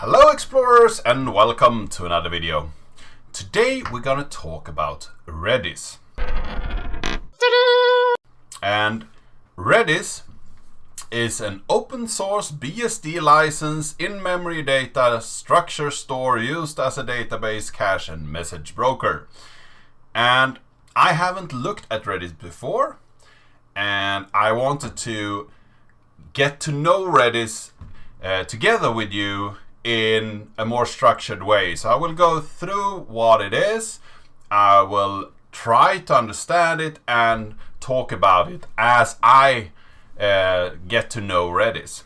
Hello explorers and welcome to another video. Today we're gonna talk about Redis. And Redis is an open source BSD license in-memory data structure store used as a database, cache and message broker. And I haven't looked at Redis before, and I wanted to get to know Redis together with you in a more structured way. So I will go through what it is, I will try to understand it and talk about it as I get to know Redis.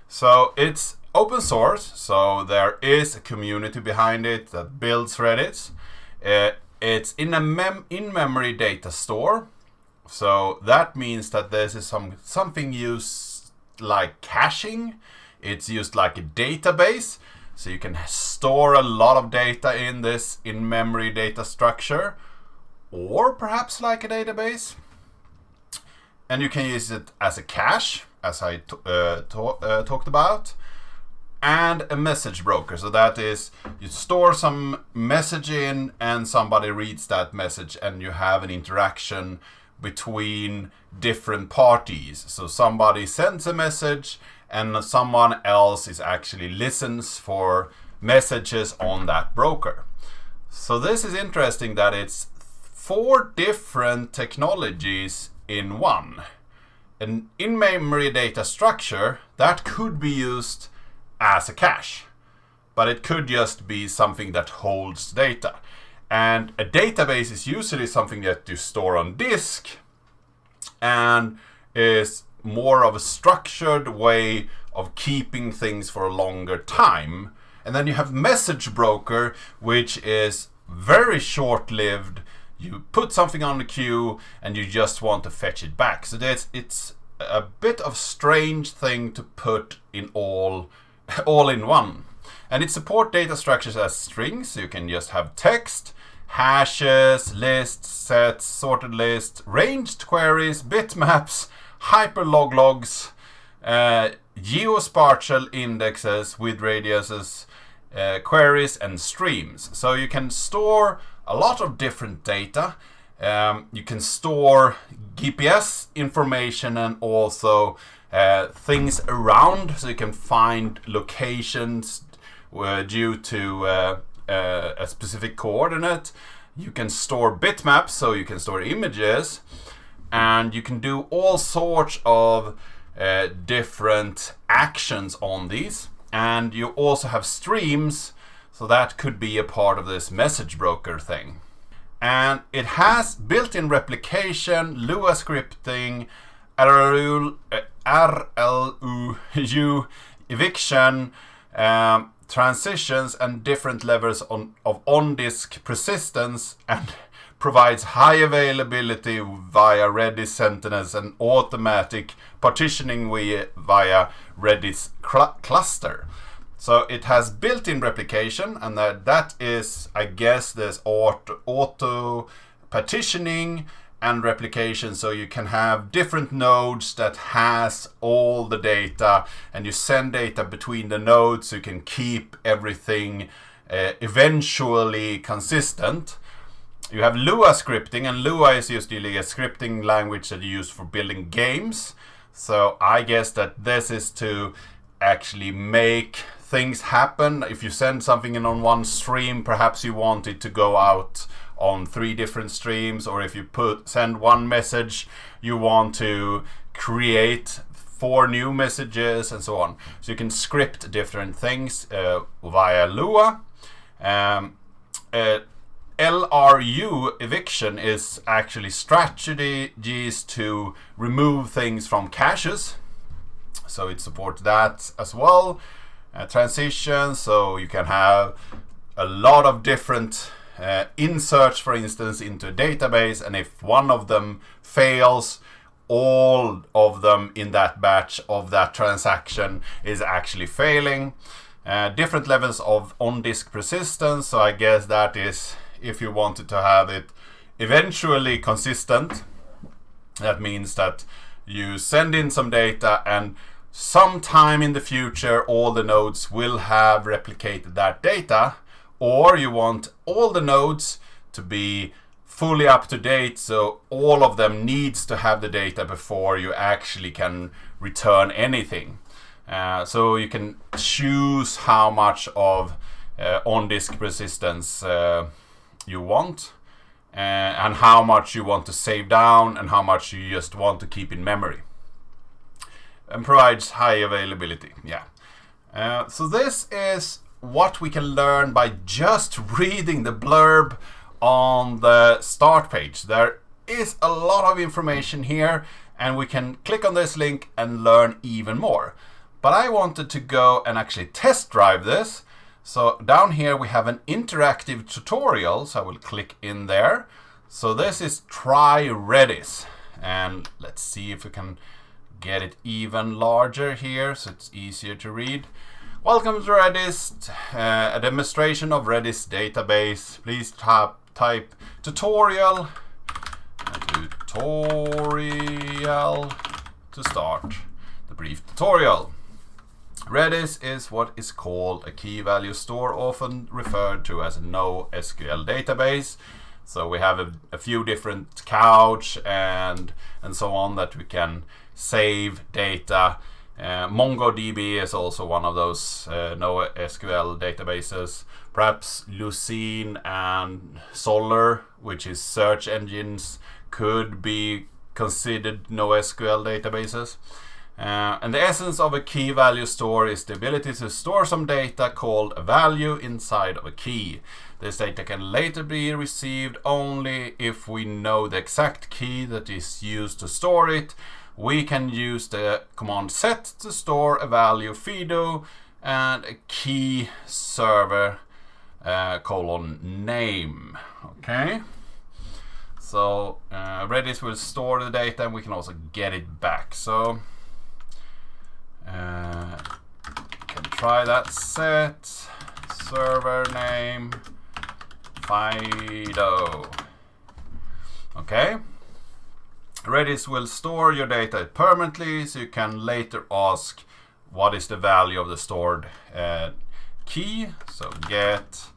So it's open source, so there is a community behind it that builds Redis. It's in a in-memory data store, so that means that this is something used like caching. It's used like a database, so you can store a lot of data in this in-memory data structure, or perhaps like a database. And you can use it as a cache, as I talked about, and a message broker. So that is, you store some message in and somebody reads that message and you have an interaction between different parties. So somebody sends a message and someone else is actually listens for messages on that broker. So this is interesting that it's 4 different technologies in one. An in-memory data structure that could be used as a cache, but it could just be something that holds data. And a database is usually something that you store on disk and is more of a structured way of keeping things for a longer time. And then you have message broker, which is very short-lived. You put something on the queue and you just want to fetch it back. So it's a bit of strange thing to put in all in one. And it supports data structures as strings, so you can just have text, hashes, lists, sets, sorted lists, ranged queries, bitmaps, hyperlog logs, geospatial indexes with radiuses, queries and streams. So you can store a lot of different data. You can store GPS information and also things around, so you can find locations due to a specific coordinate. You can store bitmaps, so you can store images, and you can do all sorts of different actions on these. And you also have streams, so that could be a part of this message broker thing. And it has built-in replication, Lua scripting, RLU eviction, transitions, and different levels of on-disk persistence, and provides high availability via Redis Sentinels and automatic partitioning via Redis cluster. So it has built-in replication, and that is, I guess, there's auto partitioning and replication, so you can have different nodes that has all the data, and you send data between the nodes, so you can keep everything eventually consistent. You have Lua scripting, and Lua is usually a scripting language that you use for building games. So I guess that this is to actually make things happen. If you send something in on one stream, perhaps you want it to go out on 3 different streams, or if you send one message, you want to create 4 new messages and so on. So you can script different things via Lua. LRU eviction is actually strategies to remove things from caches, so it supports that as well. Transitions, so you can have a lot of different inserts, for instance, into a database, and if one of them fails, all of them in that batch of that transaction is actually failing. Different levels of on-disk persistence, so I guess that is if you wanted to have it eventually consistent. That means that you send in some data and sometime in the future all the nodes will have replicated that data, or you want all the nodes to be fully up to date, so all of them needs to have the data before you actually can return anything. So you can choose how much of on-disk persistence you want, and how much you want to save down and how much you just want to keep in memory. And provides high availability. So this is what we can learn by just reading the blurb on the start page. There is a lot of information here, and we can click on this link and learn even more. But I wanted to go and actually test drive this. So down here we have an interactive tutorial, so I will click in there. So this is Try Redis, and let's see if we can get it even larger here so it's easier to read. Welcome to Redis, a demonstration of Redis database. Please type tutorial to start the brief tutorial. Redis is what is called a key value store, often referred to as a NoSQL database. So we have a few different couch and so on that we can save data. MongoDB is also one of those NoSQL databases. Perhaps Lucene and Solr, which is search engines, could be considered NoSQL databases. And the essence of a key value store is the ability to store some data called a value inside of a key. This data can later be received only if we know the exact key that is used to store it. We can use the command set to store a value fido and a key server :name. Okay. So Redis will store the data, and we can also get it back. So can try that. Set server name fido. Okay. Redis will store your data permanently, so you can later ask what is the value of the stored key. So get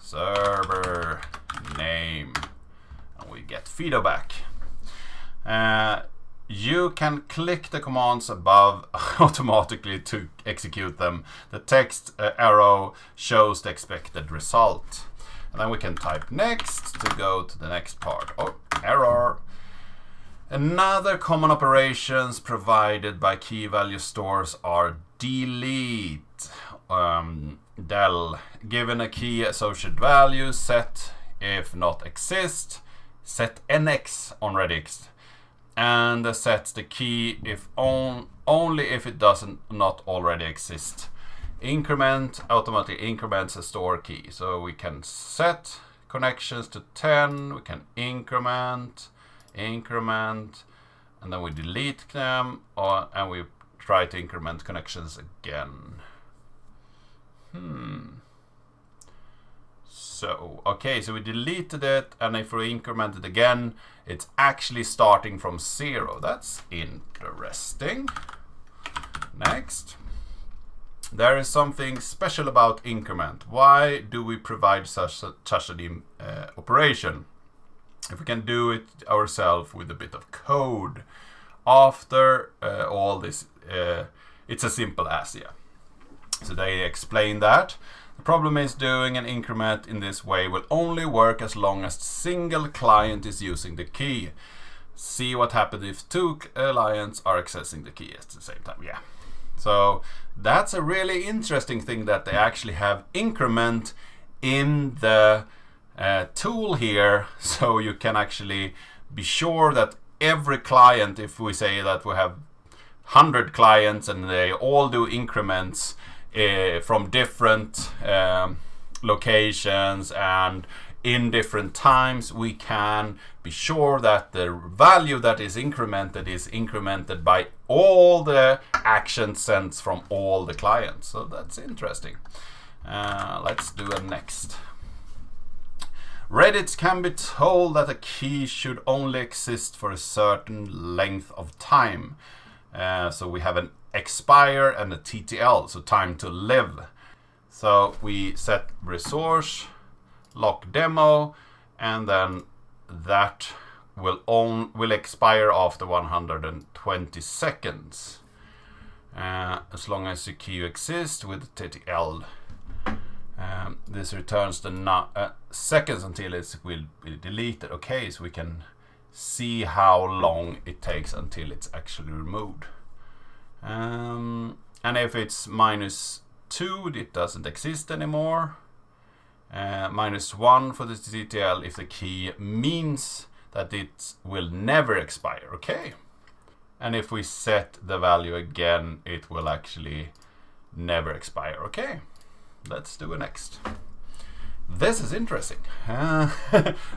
server name, and we get fido back. You can click the commands above automatically to execute them. The text arrow shows the expected result. And then we can type next to go to the next part. Oh, error. Another common operations provided by key value stores are delete, del, given a key associated value, set if not exist, set nx on Redis, and set the key if only if it doesn't not already exist. Increment automatically increments a store key, so we can set connections to 10, we can increment, and then we delete them, and we try to increment connections again. So okay, so we deleted it, and if we increment it again, it's actually starting from 0. That's interesting. Next. There is something special about increment. Why do we provide such an operation? If we can do it ourselves with a bit of code. After all this, it's as simple as, So they explain that. The problem is doing an increment in this way will only work as long as a single client is using the key. See what happens if two clients are accessing the key at the same time. So that's a really interesting thing, that they actually have increment in the tool here, so you can actually be sure that every client, if we say that we have 100 clients and they all do increments from different locations and in different times, we can be sure that the value that is incremented by all the action sent from all the clients. So that's interesting. Let's do a next. Redis can be told that a key should only exist for a certain length of time. So we have an expire and a TTL, so time to live. So we set resource lock demo, and then that will expire after 120 seconds. As long as the queue exists with TTL. This returns the seconds until it will be deleted. Okay, so we can see how long it takes until it's actually removed. And if it's -2, it doesn't exist anymore. -1 for the TTL if the key means that it will never expire. Okay. And if we set the value again, it will actually never expire. Okay. Let's do it next. This is interesting.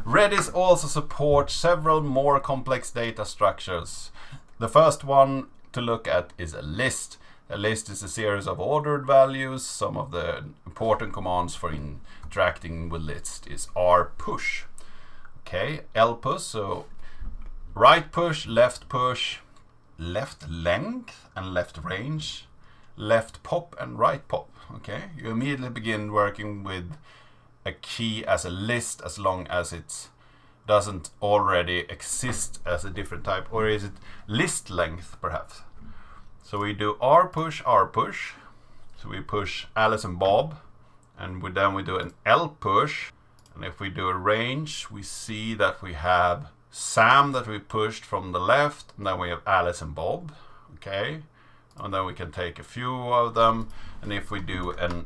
Redis also supports several more complex data structures. The first one to look at is a list. A list is a series of ordered values. Some of the important commands for interacting with lists is rpush. Okay, lpush, so right push, left length and left range, left pop and right pop. Okay, you immediately begin working with a key as a list as long as it doesn't already exist as a different type, or is it list length perhaps? So we do rpush. So we push Alice and Bob, and then we do an lpush. And if we do a range, we see that we have Sam that we pushed from the left, and then we have Alice and Bob. Okay, and then we can take a few of them. And if we do an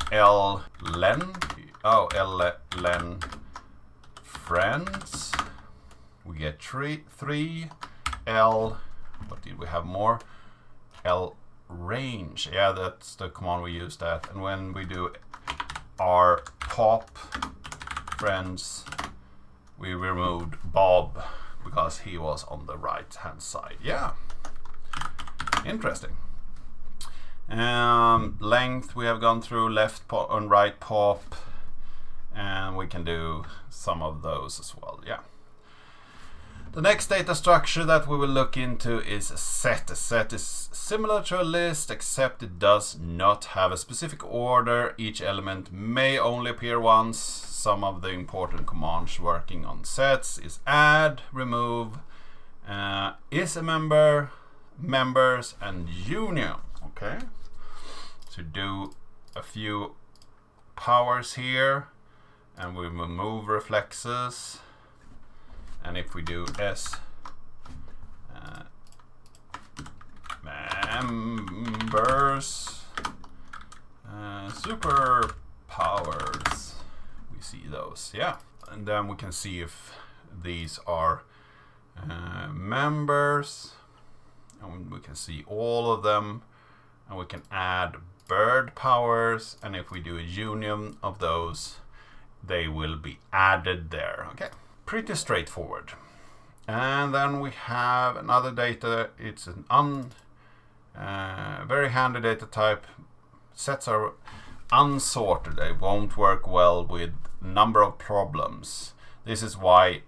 len friends, we get three. What did we have more? range. Yeah, that's the command we use that. And when we do our pop friends, we removed Bob because he was on the right hand side. Yeah, interesting. Length we have gone through, left pop and right pop, and we can do some of those as well. Yeah. The next data structure that we will look into is a set. A set is similar to a list, except it does not have a specific order. Each element may only appear once. Some of the important commands working on sets is add, remove, is a member, members, and union. Okay, so do a few powers here, and we remove reflexes. And if we do S members superpowers, we see those, yeah. And then we can see if these are members, and we can see all of them, and we can add bird powers, and if we do a union of those, they will be added there. Okay. Pretty straightforward. And then we have another data. It's an very handy data type. Sets are unsorted. They won't work well with number of problems. This is why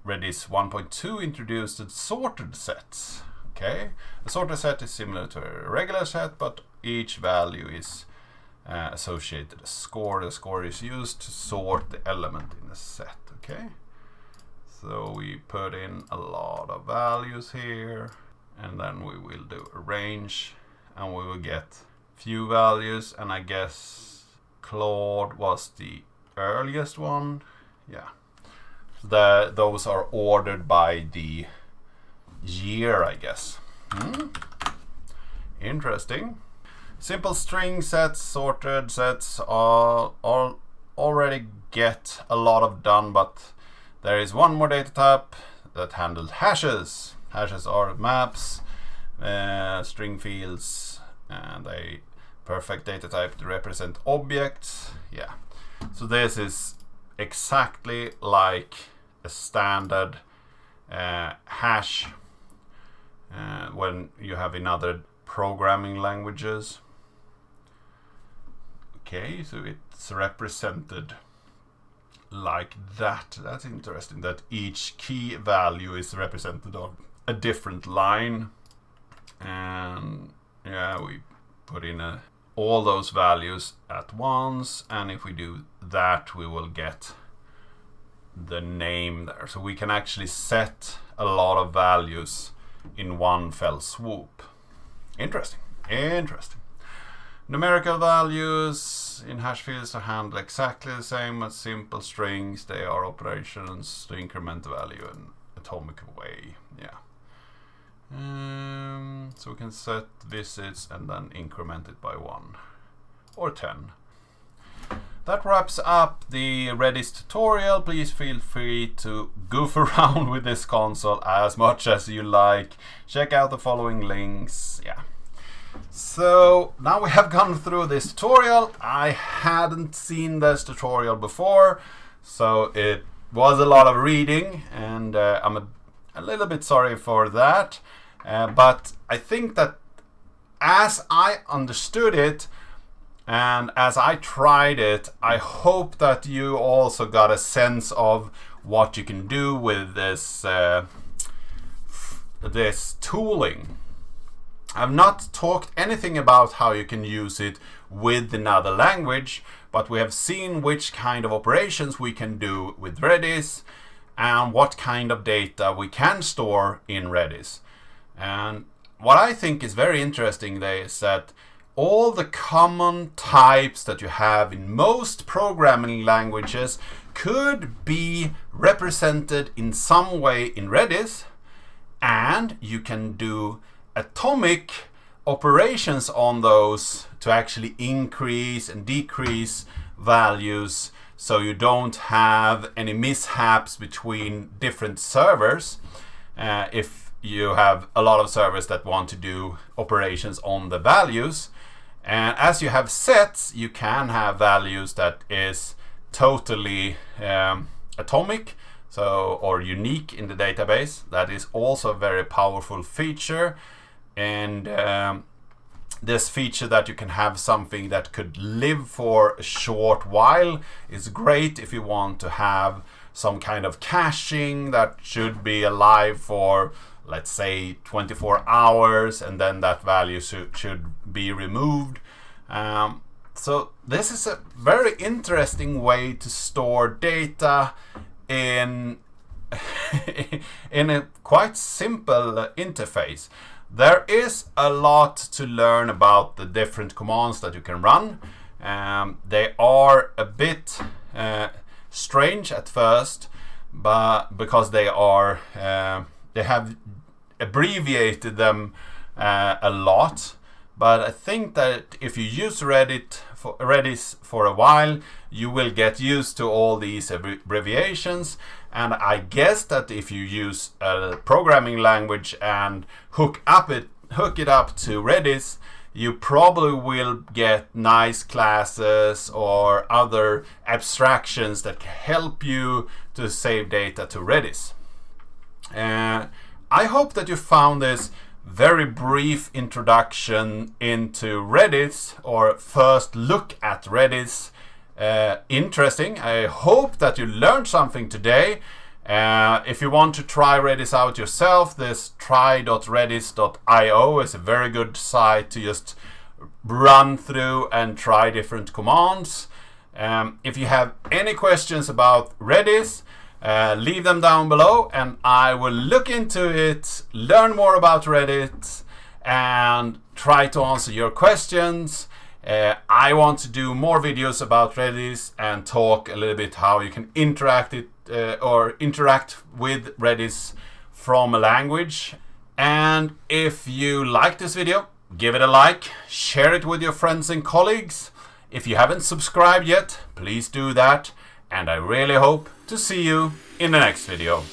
Redis 1.2 introduced the sorted sets. Okay, a sorted set is similar to a regular set, but each value is associated a score. The score is used to sort the element in a set. Okay. So we put in a lot of values here, and then we will do a range, and we will get few values, and I guess Claude was the earliest one. Yeah, those are ordered by the year, I guess. Interesting. Simple string sets, sorted sets all already get a lot of done, but there is one more data type that handles hashes. Hashes are maps, string fields, and a perfect data type to represent objects. Yeah. So this is exactly like a standard hash when you have in other programming languages. Okay, so it's represented like that. That's interesting that each key value is represented on a different line. And yeah, we put in all those values at once, and if we do that, we will get the name there. So we can actually set a lot of values in one fell swoop. Interesting. Numerical values in hash fields are handled exactly the same as simple strings. They are operations to increment the value in atomic way. Yeah. So we can set visits and then increment it by 1 or 10. That wraps up the Redis tutorial. Please feel free to goof around with this console as much as you like. Check out the following links. Yeah. So now we have gone through this tutorial. I hadn't seen this tutorial before, so it was a lot of reading, and I'm a little bit sorry for that. But I think that as I understood it, and as I tried it, I hope that you also got a sense of what you can do with this this tooling. I've not talked anything about how you can use it with another language, but we have seen which kind of operations we can do with Redis and what kind of data we can store in Redis. And what I think is very interesting there is that all the common types that you have in most programming languages could be represented in some way in Redis, and you can do atomic operations on those to actually increase and decrease values, so you don't have any mishaps between different servers. If you have a lot of servers that want to do operations on the values, and as you have sets, you can have values that is totally atomic, or unique in the database. That is also a very powerful feature. And this feature that you can have something that could live for a short while is great if you want to have some kind of caching that should be alive for, let's say, 24 hours, and then that value should be removed. So this is a very interesting way to store data in in a quite simple interface. There is a lot to learn about the different commands that you can run. They are a bit strange at first, but because they have abbreviated them a lot. But I think that if you use Redis for a while, you will get used to all these abbreviations. And I guess that if you use a programming language and hook it up to Redis, you probably will get nice classes or other abstractions that can help you to save data to Redis. I hope that you found this very brief introduction into Redis, or first look at Redis, interesting. I hope that you learned something today. If you want to try Redis out yourself, this try.redis.io is a very good site to just run through and try different commands. If you have any questions about Redis, leave them down below and I will look into it, learn more about Redis, and try to answer your questions. I want to do more videos about Redis and talk a little bit how you can interact with Redis from a language. And if you like this video, give it a like, share it with your friends and colleagues. If you haven't subscribed yet, please do that. And I really hope to see you in the next video.